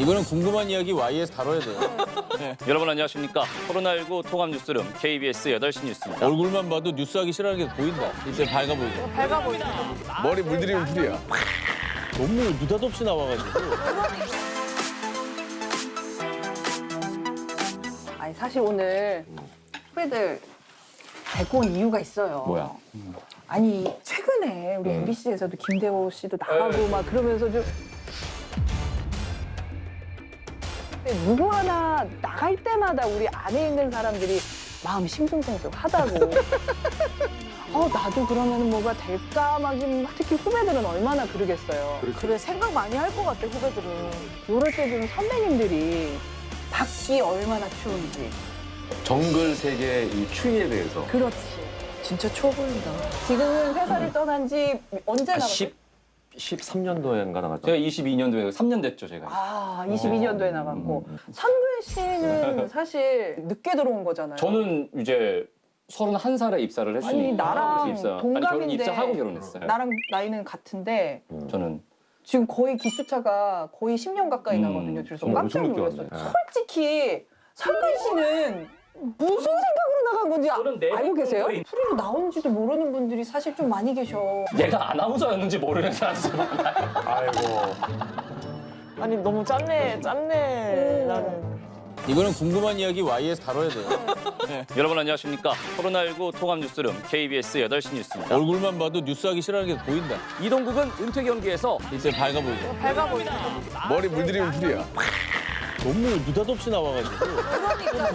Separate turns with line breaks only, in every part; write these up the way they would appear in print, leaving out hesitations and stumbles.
이거는 궁금한 이야기 Y에서 다뤄야 돼요.
여러분 안녕하십니까. 코로나19 통합 뉴스룸 KBS 8시 뉴스입니다.
얼굴만 봐도 뉴스하기 싫어하는 게 보인다. 이제 밝아 보이죠.
밝아 보인다.
머리 물들이면 풀이야.
너무 느닷없이 나와가지고.
아니 사실 오늘 후배들 데리고 온 이유가 있어요.
뭐야?
아니 최근에 우리 MBC에서도 김대호 씨도 나가고 막 그러면서 좀 근데 누구 하나 나갈 때마다 우리 안에 있는 사람들이 마음이 싱숭생숭하다고. 나도 그러면 뭐가 될까 막 특히 후배들은 얼마나 그러겠어요.
그래 생각 많이 할 것 같아 후배들은.
이럴 때 좀 선배님들이 밖이 얼마나 추운지.
정글 세계 이 추위에 대해서.
그렇지.
진짜 추워 보인다.
지금은 회사를 떠난 지 언제 나갔어요?
13년도인가 나갔죠.
제가 22년도에 3년 됐죠, 제가.
22년도에 나갔고. 선구일 씨는 사실 늦게 들어온 거잖아요.
저는 이제 31살에 입사를 했으니까.
아니, 나랑 동갑인데.
결혼 입사하고 결혼했어요.
나랑 나이는 같은데
저는
지금 거의 기수차가 거의 10년 가까이 나거든요. 그래서
정말
깜짝
엄청 늦게
놀랐어요.
왔네.
솔직히 선구일 씨는 무슨 생각으로 나간 건지 알고 계세요? 프로로 나온지도 모르는 분들이 사실 좀 많이 계셔.
얘가 아나운서였는지 모르는 사람들.
아이고.
아니 너무 짠내 나는.
이거는 궁금한 이야기 Y에서 다뤄야 돼요.
여러분 안녕하십니까. 코로나19 통합 뉴스룸 KBS 8시 뉴스입니다.
얼굴만 봐도 뉴스하기 싫어하는 게 보인다.
이동국은 은퇴 경기에서
이제 밝아 보이죠.
밝아 보인다.
머리 물들이면 풀이야.
너무 느닷없이 나와가지고.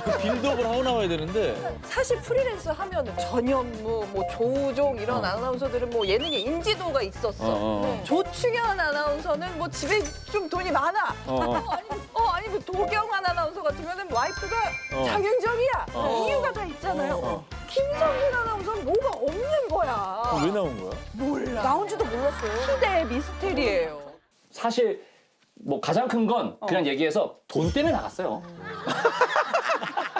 그 빌드업을 하고 나와야 되는데.
사실 프리랜서 하면 전현무, 뭐 조우종 이런 아나운서들은 뭐 예능에 인지도가 있었어. 조충현 아나운서는 뭐 집에 좀 돈이 많아. 아니 뭐 도경환 아나운서 같으면은 와이프가 장윤정이야. 이유가 다 있잖아요. 김성균 아나운서는 뭐가 없는 거야.
왜 나온 거야?
몰라. 나온지도 몰랐어요. 시대의 미스테리예요.
사실 뭐 가장 큰 건 그냥 얘기해서 돈 때문에 나갔어요.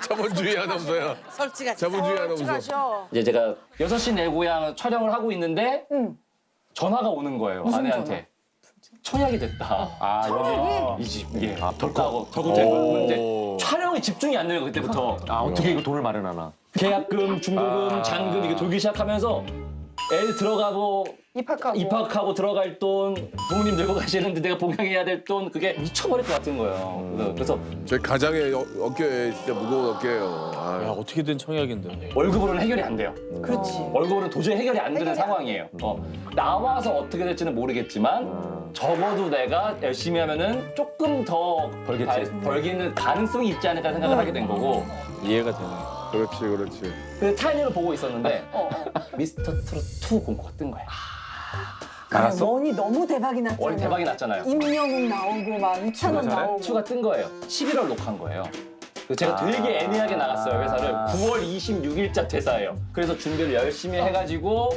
자본주의 아나운서야.
솔직하
자본주의 아나운서.
이제 제가 6시 내 고향 촬영을 하고 있는데
응.
전화가 오는 거예요.
무슨
아내한테. 청약이 됐다.
청약이?
이 집, 예. 덜컥하고 덜컥되고 이제 촬영에 집중이 안 되는 거 그때부터.
어떻게 이거 돈을 마련하나.
계약금, 중도금, 잔금 이게 돌기 시작하면서 애 들어가고 입학하고 들어갈 돈, 부모님 들고 가시는데 내가 봉양해야 될 돈 그게 미쳐버릴 것 같은 거예요. 그래서
제 가장의 어깨에 진짜 무거운 어깨예요.
야,
아,
어떻게 된 청약인데.
월급으로는 해결이 안 돼요.
그렇지.
월급으로는 도저히 해결이 안 되는 상황이에요. 나와서 어떻게 될지는 모르겠지만 적어도 내가 열심히 하면은 조금 더 벌기는 가능성이 있지 않을까 생각을 하게 된 거고
이해가 되네.
그렇지.
그 타이밍을 보고 있었는데 미스터 트롯 2 공고가 뜬 거야.
나갔어? 원이 너무 대박이 났잖아요.
원이 대박이 났잖아요.
임영웅 나오고 막 이찬원 나오고.
2가 뜬 거예요. 11월 녹화한 거예요. 그래서 제가 되게 애매하게 나갔어요, 회사를. 9월 26일자 퇴사예요. 그래서 준비를 열심히 해가지고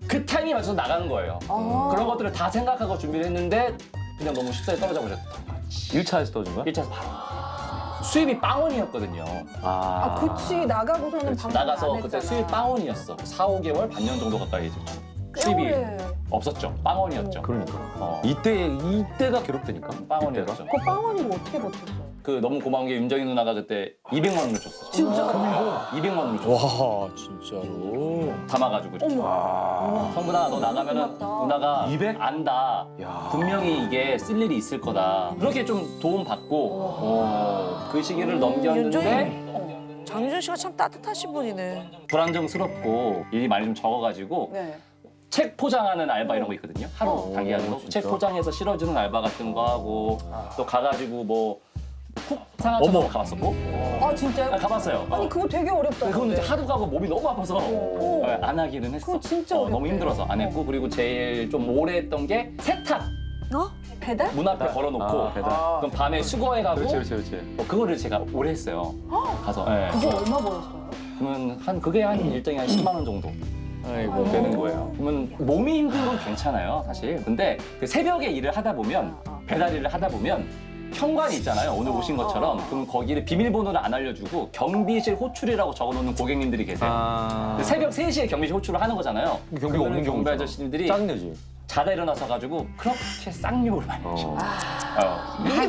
그 타이밍에 맞춰서 나가는 거예요. 그런 것들을 다 생각하고 준비를 했는데 그냥 너무 쉽사리 떨어져 버렸던 거지.
1차에서 떠준 거야?
1차에서 바로. 수입이 빵원이었거든요.
그치. 나가고서는 방송
나가서
안
그때
했잖아.
수입 빵원이었어. 4, 5개월, 반년 정도 가까이 이제 수입이
오래.
없었죠. 빵원이었죠.
그러니까. 이때가 괴롭다니까.
빵원이었죠.
그 빵원이고 어떻게 버텼어?
그 너무 고마운 게 윤정희 누나가 그때 200만 원을 줬어.
진짜?
200만 원을 줬어.
와, 진짜로.
담아가지고 이렇게. 성분아 너 나가면은
고맙다.
누나가
200?
안다. 분명히 이게 쓸 일이 있을 거다. 그렇게 좀 도움 받고 그 시기를 넘겼는데
장유정 씨가 참 따뜻하신 분이네.
불안정스럽고 일이 많이 좀 적어가지고
네.
책 포장하는 알바 이런 거 있거든요. 하루 단기간으로 책 포장해서 실어주는 알바 같은 거 하고 또 가가지고 뭐 푹 상하처럼 가봤었고.
진짜요?
가봤어요.
아니 그거 되게 어렵다.
그건 이제 하도 가고 몸이 너무 아파서 안 하기는 했어.
그거 진짜
너무
어렵대.
힘들어서 안 했고 그리고 제일 좀 오래 했던 게 세탁.
배달?
문 앞에 걸어놓고
배달.
그럼 밤에 수거해가고
그렇지.
그거를 제가 오래 했어요. 가서. 예.
그거 얼마 벌었어요?
그러면 그게 한 일정이 한 10만 원 정도
아이고.
되는 거예요. 그러면 몸이 힘든 건 괜찮아요, 사실. 근데 그 새벽에 일을 하다 보면 배달 일을 하다 보면 현관이 있잖아요. 오늘 오신 것처럼. 그럼 거기를 비밀번호를 안 알려주고 경비실 호출이라고 적어놓는 고객님들이 계세요. 새벽 3시에 경비실 호출을 하는 거잖아요.
경비가
그거는
없는
경비
경우잖아.
아저씨들이
짜증내지.
자다 일어나서 가지고 그렇게 쌍욕을 많이 하셔.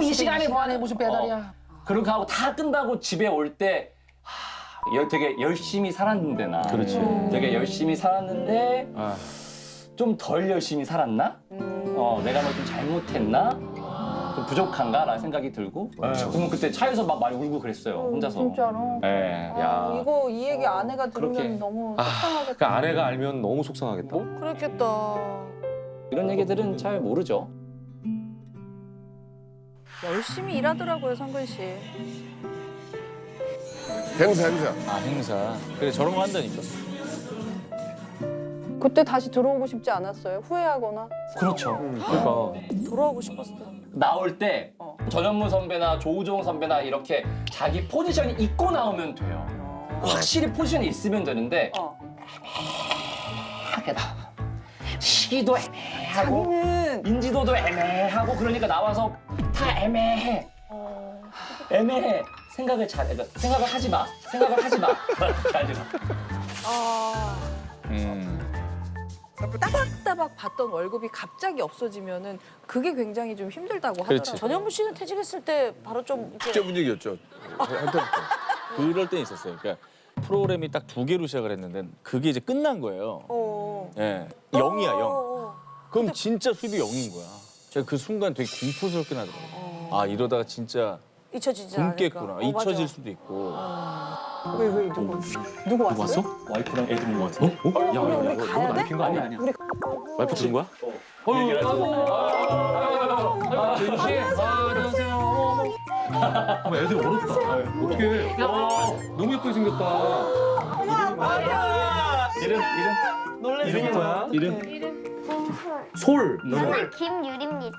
이 시간에 뭐 하는 무슨 배달이야. 그렇게 하고 다 끝나고 집에 올 때 되게 열심히 살았는데 나.
그렇지.
되게 열심히 살았는데 좀 덜 열심히 살았나? 내가 뭐 좀 잘못했나? 좀 부족한가? 라는 생각이 들고 그러면 그때 차에서 막 많이 울고 그랬어요. 혼자서.
진짜로.
네.
이거 이 얘기 아내가 들으면
그렇게.
너무 속상하겠다.
그러니까 아내가 알면 너무 속상하겠다.
그렇겠다.
이런 얘기들은 잘 모르죠.
열심히 일하더라고요, 성근 씨.
행사.
아 행사. 그래 저런 거 한다니까.
그때 다시 들어오고 싶지 않았어요? 후회하거나?
그렇죠.
그러니까.
돌아오고 싶었어.
나올 때 전현무 선배나 조우종 선배나 이렇게 자기 포지션이 있고 나오면 돼요. 확실히 포지션이 있으면 되는데 애매하게 나와. 시기도 애매하고
자기는
인지도도 애매하고 그러니까 나와서 다 애매해. 애매해. 생각을 하지 마. 생각을 하지 마. 하지 마.
따박따박 받던 월급이 갑자기 없어지면은 그게 굉장히 좀 힘들다고 하더라고요.
그렇지.
전현무 씨는 퇴직했을 때 바로 좀
축제
이렇게
분위기였죠. 한때부터.
그럴 땐 있었어요. 그러니까 프로그램이 딱 2개로 시작을 했는데 그게 이제 끝난 거예요. 예, 0이야 0. 그럼 진짜 수입이 0인 거야. 제가 그 순간 되게 공포스럽게 나더라고요. 아 이러다가 진짜
잊혀지지 않을까.
굶겠구나. 잊혀질
맞아.
수도 있고.
왜 누구 왔어요?
와이프랑 애들 못 왔어?
우리 가야 돼?
핀거 아니야?
우리
와이프 들은 거야?
애들 얼었다. 어떡해. 너무 예쁘게 생겼다. 이름이 뭐야? 솔.
저는 김유리입니다.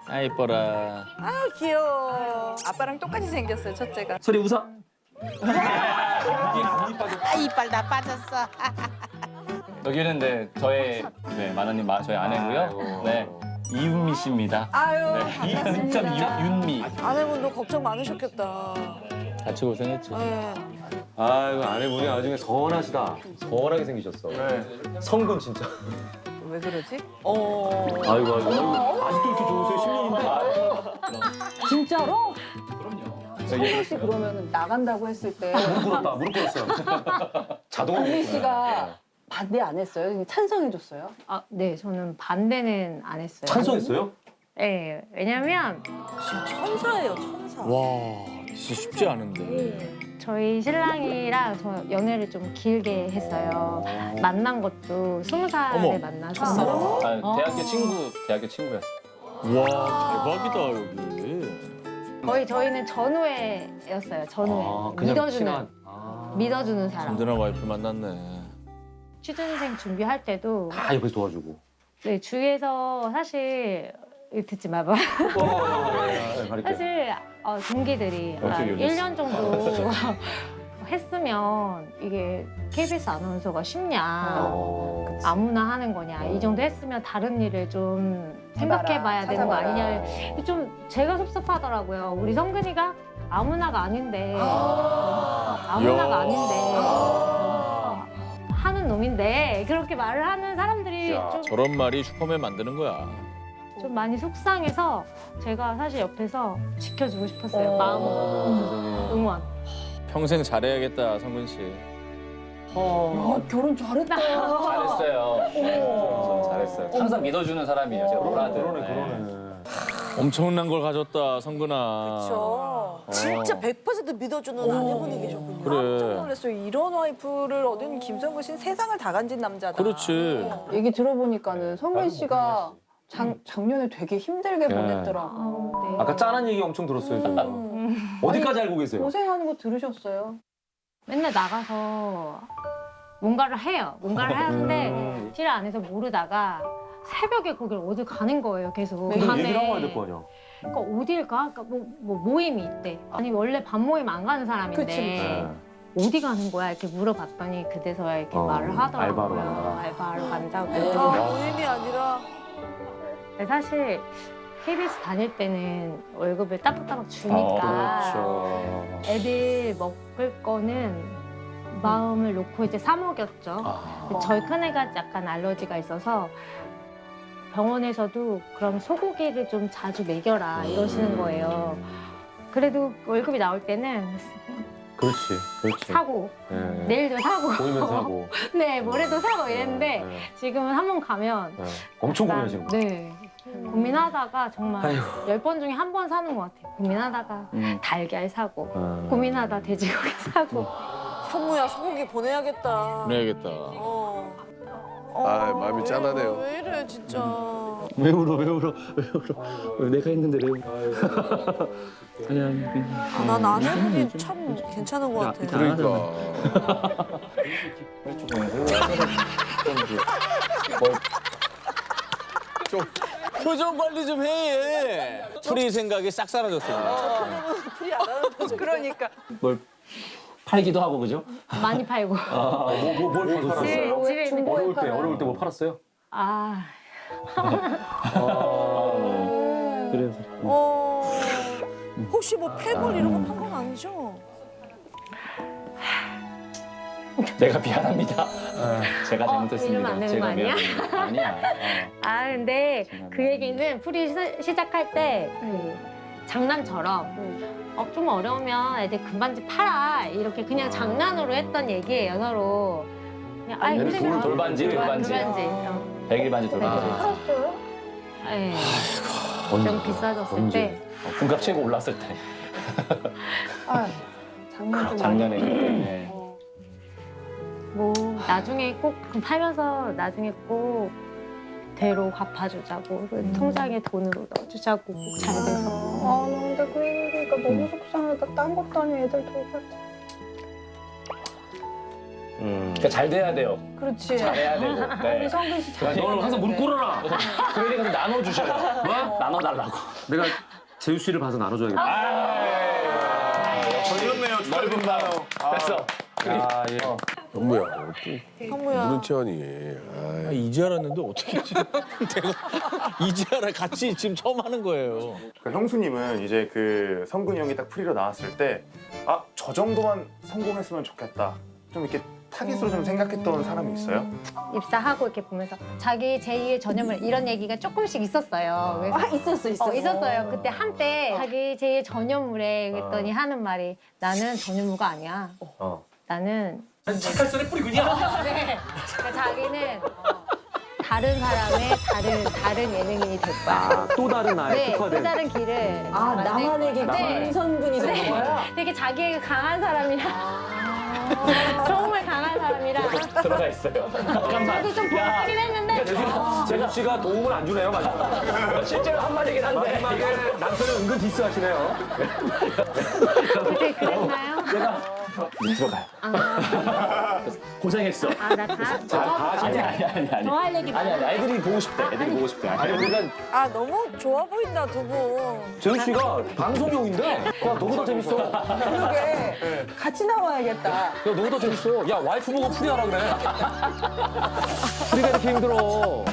아 이뻐라.
아 귀여워. 아빠랑 똑같이 생겼어요, 첫째가.
소리 웃어.
아 이빨 다 빠졌어.
여기는 저의 마나님 저희 아내고요. 네. 이윤미 씨입니다.
아유,
네. 이은미.
아내분도 걱정 많으셨겠다.
같이 고생했지.
네.
아이고 아내분이 나중에 서운하시다. 서운하게 생기셨어. 성근 진짜.
왜 그러지?
아이고. 아직도 이렇게 좋으세요? 10년인데.
진짜로?
그럼요.
성민 씨 그러면 나간다고 했을 때
무릎 꿇었어요. 자동으로.
성민 씨가 반대 안 했어요? 찬성해줬어요?
아, 네, 저는 반대는 안 했어요.
찬성했어요?
네, 왜냐면
진짜 천사예요, 천사.
와 진짜 쉽지 않은데.
저희 신랑이랑 저 연애를 좀 길게 했어요. 만난 것도 20살에
어머.
만나서
대학교 친구였어.
와 대박이다 여기.
거의 저희는 전우회였어요. 전우회. 믿어주는 사람.
든든한 와이프 만났네.
취준생 준비할 때도
다 옆에서 도와주고.
네, 주위에서 사실 듣지 마봐.
가릴게요.
사실 동기들이
어떻게 얘기했어?
1년 정도 했으면 이게 KBS 아나운서가 쉽냐, 아무나 하는 거냐, 이 정도 했으면 다른 일을 좀 생각해봐야 되는 거 아니냐. 좀 제가 섭섭하더라고요. 우리 성근이가 아무나가 아닌데, 아무나가 아닌데 하는 놈인데 그렇게 말을 하는 사람들이 좀
저런 말이 슈퍼맨 만드는 거야.
좀 많이 속상해서 제가 사실 옆에서 지켜주고 싶었어요. 마음 응원.
평생 잘해야겠다 성근 씨.
야, 결혼 잘했다.
잘했어요. 잘했어요. 항상 믿어주는 사람이에요. 제가 브라들.
엄청난 걸 가졌다 성근아.
그렇죠.
진짜 100% 믿어주는 아내분이 계셨군요.
깜짝
그래.
놀랐어요. 이런 와이프를 얻은 김성근 씨는 세상을 다 간진 남자다.
그렇지.
얘기 들어보니까는 성민 씨가 작년에 되게 힘들게
네.
보냈더라고.
네.
아까 짠한 얘기 엄청 들었어요. 저. 어디까지 알고 계세요?
고생하는 거 들으셨어요?
맨날 나가서 뭔가를 해요. 뭔가를 하는데 실 안에서 모르다가 새벽에 거길 어디 가는 거예요. 계속
근데
밤에.
얘기를 하고 가야 될 거 아니야.
그러니까 어딜 가? 그러니까 뭐 모임이 있대. 아니 원래 밥 모임 안 가는 사람인데
네.
어디 가는 거야? 이렇게 물어봤더니 그제서야 이렇게 말을 하더라고요.
알바로 간다.
알바로 간다고.
모임이 아니라
근데 사실 KBS 다닐 때는 월급을 따박따박 주니까
그렇죠.
애들 먹을 거는 마음을 놓고 이제 사 먹였죠.
아.
저희 큰애가 약간 알러지가 있어서 병원에서도 그럼 소고기를 좀 자주 먹여라 이러시는 거예요. 그래도 월급이 나올 때는
그렇지.
사고
예.
내일도 사고
보이면 사고.
네 모레도 사고 이랬는데
예.
지금은 한 번 가면
예. 엄청 고민하시는 거예요.
네 고민하다가 정말 10번 중에 한 번 사는 것 같아요. 고민하다가 달걀 사고 고민하다 돼지고기 사고
현무야 소고기 보내야겠다.
그래야겠다.
아, 마음이 짠하네요.
왜 이래 진짜.
왜 울어? 내가 했는데 왜 울어?
난 아내분이 참 괜찮은 것 같아.
그러니까.
표정 관리 좀 해. 프리 생각이 싹 사라졌어요.
그러니까
뭘 팔기도 하고 그죠?
많이 팔고
뭘 팔았어요?
집에 있는 거.
어려울 때 뭐 팔았어요?
아
그래서.
혹시 뭐 패물 이런 거 판 건 아니죠?
제가 미안합니다. 제가 잘못했습니다.
이러면 안 되는 거 아니야?
미안합니다. 아니야.
아 근데 그 얘기는 풀이 시작할 때 장난처럼 좀 어려우면 애들 금반지 팔아 이렇게 그냥 장난으로 했던 얘기예요 서로. 그냥 아이 힘들면
돌반지. 백일 반지 돌반지.
팔았어요? 네. 좀 비싸졌을 때.
금값 최고 올랐을 때.
장난 좀
작년에. 네.
뭐 나중에 꼭 팔면서 나중에 꼭 대로 갚아주자고 통장에 돈으로 넣어주자고 꼭 잘 돼서.
아, 나 근데 그러니까 너무 속상하다. 딴 것도 아닌 애들 돌봤지.
그러니까 잘 돼야 돼요.
그렇지.
잘해야 되고. 네.
우리 성근 씨 잘.
너는 항상 무릎 꿇어라.
그러니까 나눠주셔요. 뭐? 나눠달라고.
내가 재우 씨를 봐서 나눠줘야겠다.
걸렸네요. 넓은 마음.
됐어.
아 예.
현무야,
현무야.
무는 체원이. 아,
이제 알았는데 어떻게 지금 내가 이제 알아 같이 지금 처음 하는 거예요.
그러니까 형수님은 이제 그 성근이 형이 딱 프리로 나왔을 때 아, 저 정도만 성공했으면 좋겠다. 좀 이렇게 타깃으로 좀 생각했던 사람이 있어요?
입사하고 이렇게 보면서 자기 제2의 전염을 이런 얘기가 조금씩 있었어요. 그래서 있었어요. 그때 한때 자기 제2의 전염물에 그랬더니 하는 말이 나는 전염무가 아니야. 나는
착할선에 뿌리군요.
네. 그러니까 자기는 다른 사람의 다른 예능인이 될 거야.
또 다른 나의
네, 또
특화된.
다른 길을.
아, 나만에게
네.
김선근이 되는 거야?
되게 자기가 강한 사람이라. 정말 강한 사람이라.
들어가 있어요. 잠깐만.
저도 좀 보긴 했는데.
재우 씨가 도움을 안 주네요, 마지막에.
실제로 한 말이긴 한데.
마지막에 남편을 은근 디스하시네요.
그때 그랬나요?
들어가요. 고생했어.
나 다.
아니.
더 할 얘기
아니, 애들이 보고 싶대. 애들이 보고 싶대.
아니 그러니까
아 너무 좋아 보인다 두 분.
재우 씨가 방송용인데 야 너보다 재밌어. 야
그러게. 같이 나와야겠다.
너보다 재밌어. 야 와이프 보고 풀이하라 그래. 풀이가 이렇게 힘들어.